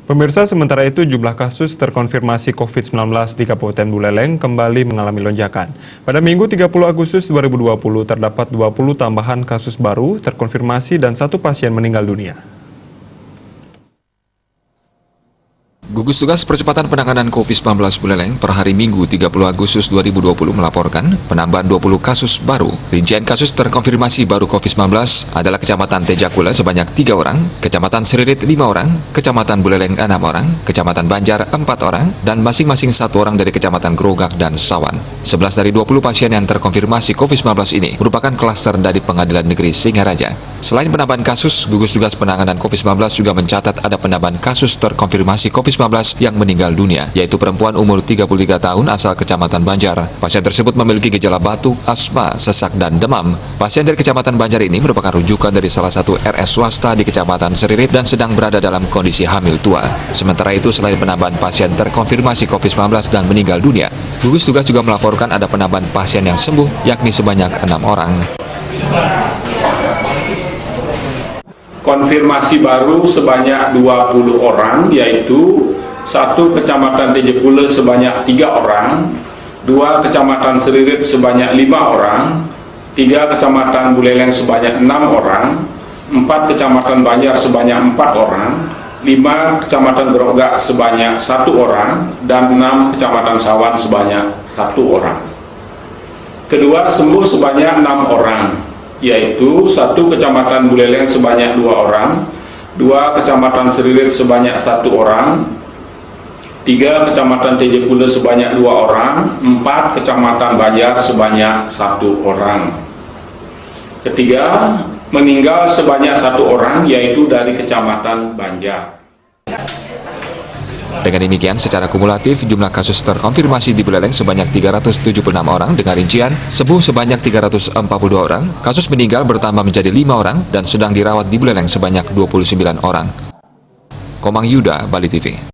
Pemirsa, sementara itu jumlah kasus terkonfirmasi COVID-19 di Kabupaten Buleleng kembali mengalami lonjakan. Pada Minggu 30 Agustus 2020 terdapat 20 tambahan kasus baru terkonfirmasi dan 1 pasien meninggal dunia. Gugus Tugas Percepatan Penanganan COVID-19 Buleleng per hari Minggu 30 Agustus 2020 melaporkan penambahan 20 kasus baru. Rincian kasus terkonfirmasi baru COVID-19 adalah Kecamatan Tejakula sebanyak 3 orang, Kecamatan Seririt 5 orang, Kecamatan Buleleng 6 orang, Kecamatan Banjar 4 orang, dan masing-masing 1 orang dari Kecamatan Grogak dan Sawan. 11 dari 20 pasien yang terkonfirmasi COVID-19 ini merupakan klaster dari Pengadilan Negeri Singaraja. Selain penambahan kasus, Gugus Tugas Penanganan COVID-19 juga mencatat ada penambahan kasus terkonfirmasi COVID-19 yang meninggal dunia, yaitu perempuan umur 33 tahun asal Kecamatan Banjar. Pasien tersebut memiliki gejala batuk, asma, sesak, dan demam. Pasien dari Kecamatan Banjar ini merupakan rujukan dari salah satu RS swasta di Kecamatan Seririt dan sedang berada dalam kondisi hamil tua. Sementara itu, selain penambahan pasien terkonfirmasi COVID-19 dan meninggal dunia, Gugus Tugas juga melaporkan ada penambahan pasien yang sembuh, yakni sebanyak 6 orang. Konfirmasi baru sebanyak 20 orang, yaitu 1 Kecamatan Tejakula sebanyak 3 orang, 2 Kecamatan Seririt sebanyak 5 orang, 3 Kecamatan Buleleng sebanyak 6 orang, 4 Kecamatan Banjar sebanyak 4 orang, 5 Kecamatan Grogak sebanyak 1 orang, dan 6 Kecamatan Sawan sebanyak 1 orang. Kedua, sembuh sebanyak 6 orang, yaitu 1 Kecamatan Buleleng sebanyak 2 orang, 2 Kecamatan Seririt sebanyak 1 orang, 3 Kecamatan Tejakula sebanyak 2 orang, 4 Kecamatan Banjar sebanyak 1 orang. Ketiga, meninggal sebanyak 1 orang, yaitu dari Kecamatan Banjar. Dengan demikian, secara kumulatif, jumlah kasus terkonfirmasi di Buleleng sebanyak 376 orang dengan rincian sembuh sebanyak 342 orang, kasus meninggal bertambah menjadi 5 orang, dan sedang dirawat di Buleleng sebanyak 29 orang. Komang Yuda, Bali TV.